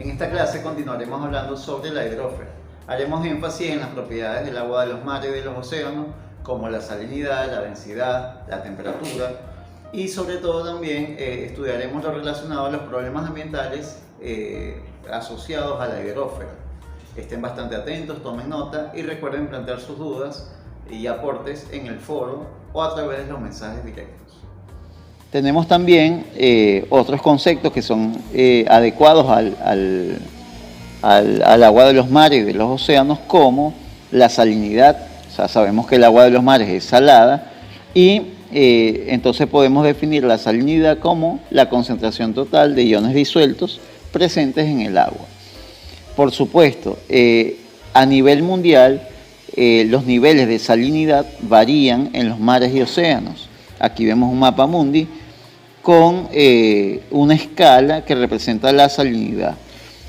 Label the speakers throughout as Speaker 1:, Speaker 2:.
Speaker 1: En esta clase continuaremos hablando sobre la hidrósfera. Haremos énfasis en las propiedades del agua de los mares y de los océanos, como la salinidad, la densidad, la temperatura, y sobre todo también estudiaremos lo relacionado a los problemas ambientales asociados a la hidrósfera. Estén bastante atentos, tomen nota y recuerden plantear sus dudas y aportes en el foro o a través de los mensajes directos. Tenemos también otros conceptos que son adecuados al agua de los mares y de los océanos, como la salinidad. O sea, sabemos que el agua de los mares es salada y entonces podemos definir la salinidad como la concentración total de iones disueltos presentes en el agua. Por supuesto, a nivel mundial, los niveles de salinidad varían en los mares y océanos. Aquí vemos un mapa mundi con una escala que representa la salinidad,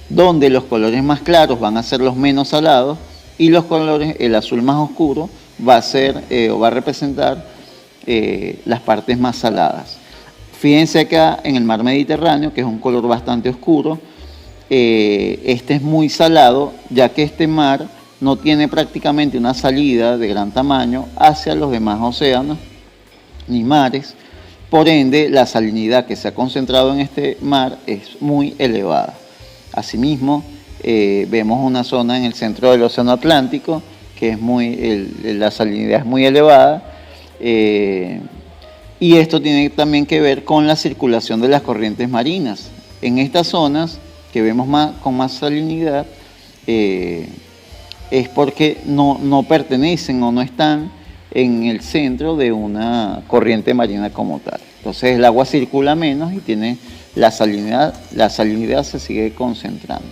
Speaker 1: donde los colores más claros van a ser los menos salados y los colores, el azul más oscuro, va a representar las partes más saladas. Fíjense acá en el mar Mediterráneo, que es un color bastante oscuro. Este es muy salado, ya que este mar no tiene prácticamente una salida de gran tamaño hacia los demás océanos ni mares. Por ende, la salinidad que se ha concentrado en este mar es muy elevada. Asimismo, vemos una zona en el centro del Océano Atlántico que es la salinidad es muy elevada, y esto tiene también que ver con la circulación de las corrientes marinas. En estas zonas que vemos con más salinidad es porque no pertenecen o no están en el centro de una corriente marina como tal. Entonces el agua circula menos y tiene la salinidad se sigue concentrando.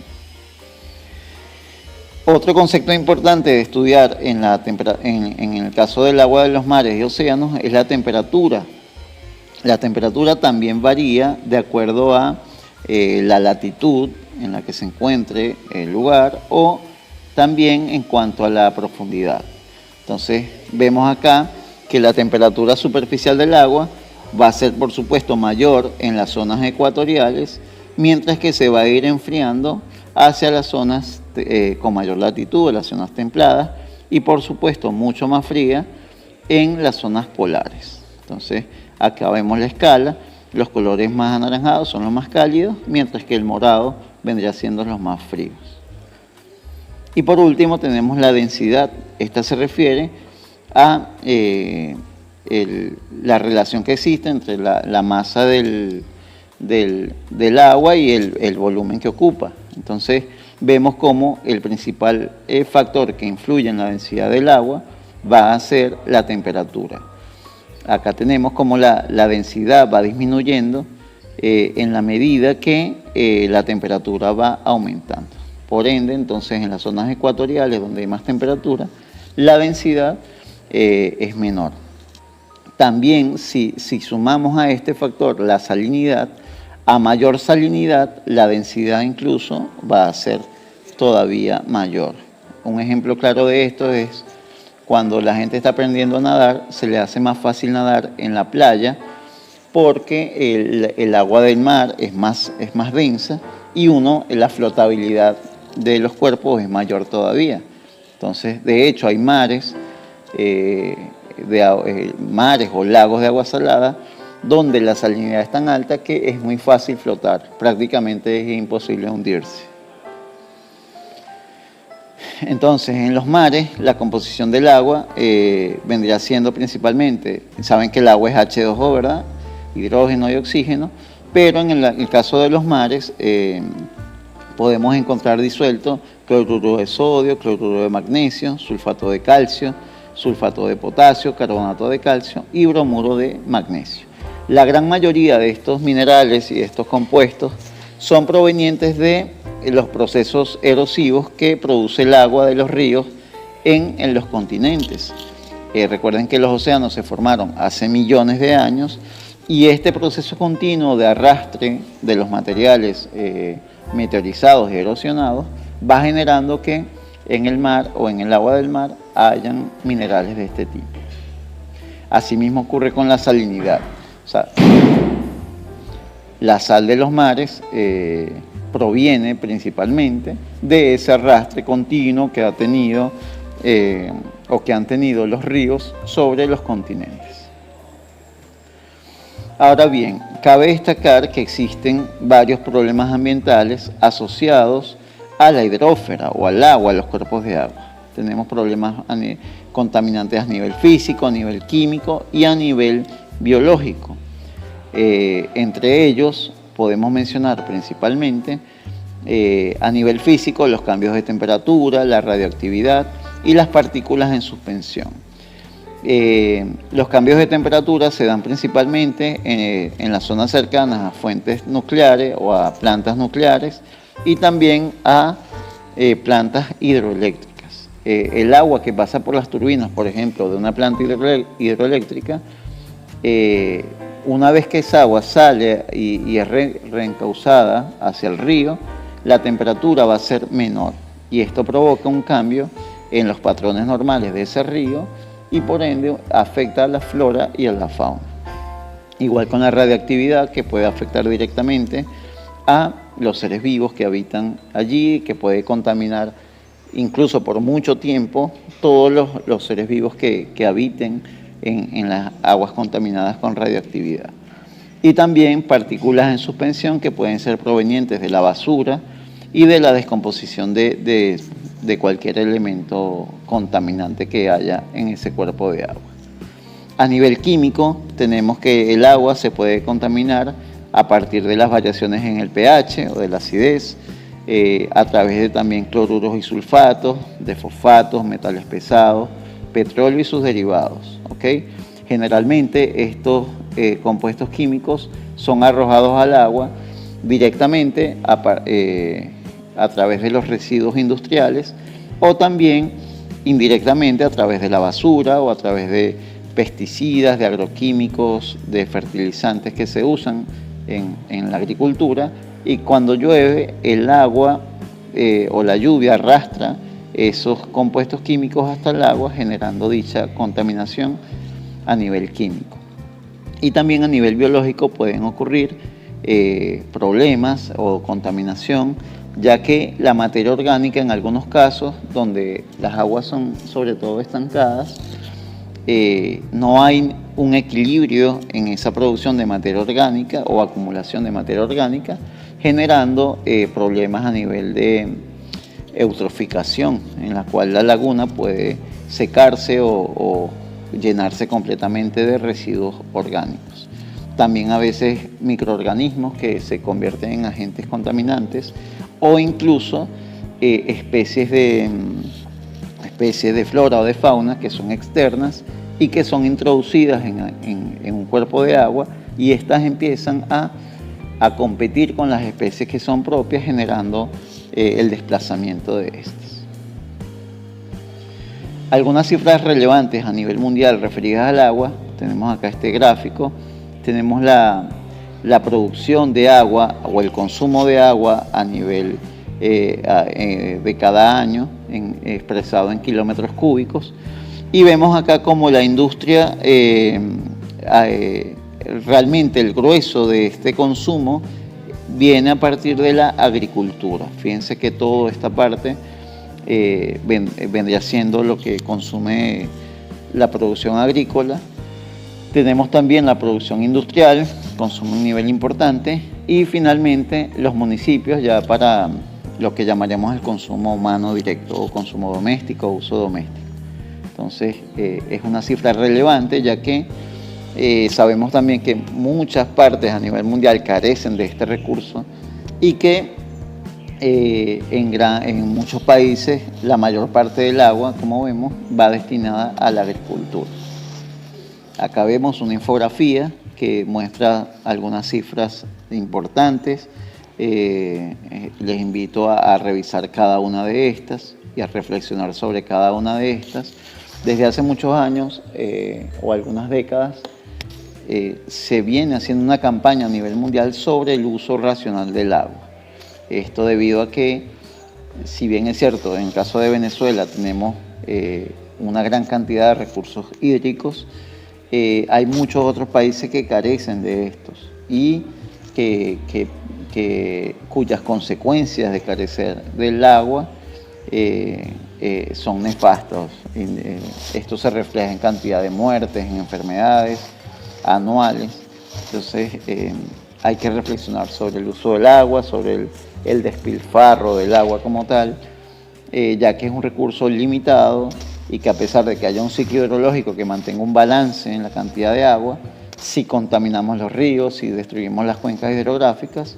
Speaker 1: Otro concepto importante de estudiar en el caso del agua de los mares y océanos es la temperatura. La temperatura también varía de acuerdo a la latitud en la que se encuentre el lugar o también en cuanto a la profundidad. Entonces vemos acá que la temperatura superficial del agua va a ser, por supuesto, mayor en las zonas ecuatoriales, mientras que se va a ir enfriando hacia las zonas con mayor latitud, las zonas templadas, y por supuesto mucho más fría en las zonas polares. Entonces acá vemos la escala, los colores más anaranjados son los más cálidos, mientras que el morado vendría siendo los más fríos. Y por último tenemos la densidad. Esta se refiere a la relación que existe entre la masa del agua y el volumen que ocupa. Entonces vemos cómo el principal factor que influye en la densidad del agua va a ser la temperatura. Acá tenemos cómo la densidad va disminuyendo en la medida que la temperatura va aumentando. Por ende, entonces, en las zonas ecuatoriales donde hay más temperatura, la densidad es menor. También, si sumamos a este factor la salinidad, a mayor salinidad, la densidad incluso va a ser todavía mayor. Un ejemplo claro de esto es cuando la gente está aprendiendo a nadar, se le hace más fácil nadar en la playa porque el agua del mar es más densa y la flotabilidad de los cuerpos es mayor todavía. Entonces, de hecho, hay mares o lagos de agua salada donde la salinidad es tan alta que es muy fácil flotar, prácticamente es imposible hundirse. Entonces, en los mares, la composición del agua vendría siendo principalmente, saben que el agua es H2O, ¿verdad? Hidrógeno y oxígeno, pero en el caso de los mares podemos encontrar disuelto cloruro de sodio, cloruro de magnesio, sulfato de calcio, sulfato de potasio, carbonato de calcio y bromuro de magnesio. La gran mayoría de estos minerales y de estos compuestos son provenientes de los procesos erosivos que produce el agua de los ríos en los continentes. Recuerden que los océanos se formaron hace millones de años y este proceso continuo de arrastre de los materiales meteorizados y erosionados va generando que en el mar o en el agua del mar hayan minerales de este tipo. Asimismo ocurre con la salinidad. O sea, la sal de los mares proviene principalmente de ese arrastre continuo que ha tenido o que han tenido los ríos sobre los continentes. Ahora bien, cabe destacar que existen varios problemas ambientales asociados a la hidrósfera o al agua, a los cuerpos de agua. Tenemos problemas contaminantes a nivel físico, a nivel químico y a nivel biológico. Entre ellos podemos mencionar principalmente a nivel físico los cambios de temperatura, la radioactividad y las partículas en suspensión. Los cambios de temperatura se dan principalmente en las zonas cercanas a fuentes nucleares o a plantas nucleares y también a plantas hidroeléctricas. El agua que pasa por las turbinas, por ejemplo, de una planta hidroeléctrica, una vez que esa agua sale y es reencauzada hacia el río, la temperatura va a ser menor y esto provoca un cambio en los patrones normales de ese río y por ende afecta a la flora y a la fauna. Igual con la radioactividad, que puede afectar directamente a los seres vivos que habitan allí, que puede contaminar incluso por mucho tiempo todos los seres vivos que habiten en las aguas contaminadas con radioactividad. Y también partículas en suspensión que pueden ser provenientes de la basura y de la descomposición de cualquier elemento contaminante que haya en ese cuerpo de agua. A nivel químico, tenemos que el agua se puede contaminar a partir de las variaciones en el pH o de la acidez, a través de también cloruros y sulfatos, de fosfatos, metales pesados, petróleo y sus derivados. ¿Okay? Generalmente estos compuestos químicos son arrojados al agua directamente a través de los residuos industriales o también indirectamente a través de la basura o a través de pesticidas, de agroquímicos, de fertilizantes que se usan en la agricultura, y cuando llueve el agua o la lluvia arrastra esos compuestos químicos hasta el agua, generando dicha contaminación a nivel químico. Y también a nivel biológico pueden ocurrir problemas o contaminación, ya que la materia orgánica en algunos casos, donde las aguas son sobre todo estancadas, no hay un equilibrio en esa producción de materia orgánica o acumulación de materia orgánica, generando problemas a nivel de eutroficación, en la cual la laguna puede secarse o llenarse completamente de residuos orgánicos. También a veces microorganismos que se convierten en agentes contaminantes o incluso especies de flora o de fauna que son externas y que son introducidas en un cuerpo de agua, y estas empiezan a competir con las especies que son propias, generando el desplazamiento de estas. Algunas cifras relevantes a nivel mundial referidas al agua, tenemos acá este gráfico. Tenemos la producción de agua o el consumo de agua a nivel de cada año, expresado en kilómetros cúbicos, y vemos acá como la industria, realmente el grueso de este consumo viene a partir de la agricultura. Fíjense que toda esta parte vendría siendo lo que consume la producción agrícola. Tenemos también la producción industrial, consume un nivel importante, y finalmente los municipios ya para lo que llamaríamos el consumo humano directo o consumo doméstico o uso doméstico. Entonces es una cifra relevante, ya que sabemos también que muchas partes a nivel mundial carecen de este recurso y que en muchos países la mayor parte del agua, como vemos, va destinada a la agricultura. Acá vemos una infografía que muestra algunas cifras importantes. Les invito a revisar cada una de estas y a reflexionar sobre cada una de estas. Desde hace muchos años o algunas décadas se viene haciendo una campaña a nivel mundial sobre el uso racional del agua. Esto debido a que, si bien es cierto, en el caso de Venezuela tenemos una gran cantidad de recursos hídricos, hay muchos otros países que carecen de estos y que cuyas consecuencias de carecer del agua son nefastos. Esto se refleja en cantidad de muertes, en enfermedades anuales. Entonces hay que reflexionar sobre el uso del agua, sobre el despilfarro del agua como tal, ya que es un recurso limitado y que a pesar de que haya un ciclo hidrológico que mantenga un balance en la cantidad de agua, si contaminamos los ríos, si destruimos las cuencas hidrográficas,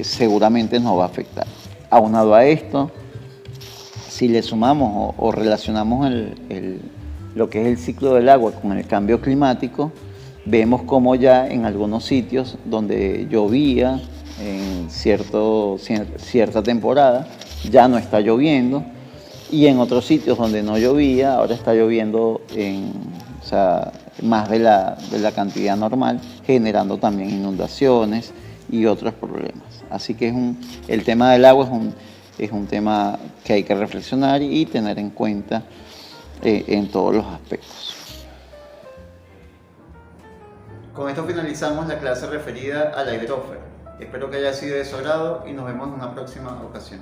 Speaker 1: seguramente nos va a afectar. Aunado a esto, si le sumamos o relacionamos lo que es el ciclo del agua con el cambio climático, vemos como ya en algunos sitios donde llovía en cierta temporada, ya no está lloviendo, y en otros sitios donde no llovía, ahora está lloviendo más de la cantidad normal, generando también inundaciones y otros problemas. Así que el tema del agua es un tema que hay que reflexionar y tener en cuenta en todos los aspectos.
Speaker 2: Con esto finalizamos la clase referida a la hidrósfera. Espero que haya sido de su agrado y nos vemos en una próxima ocasión.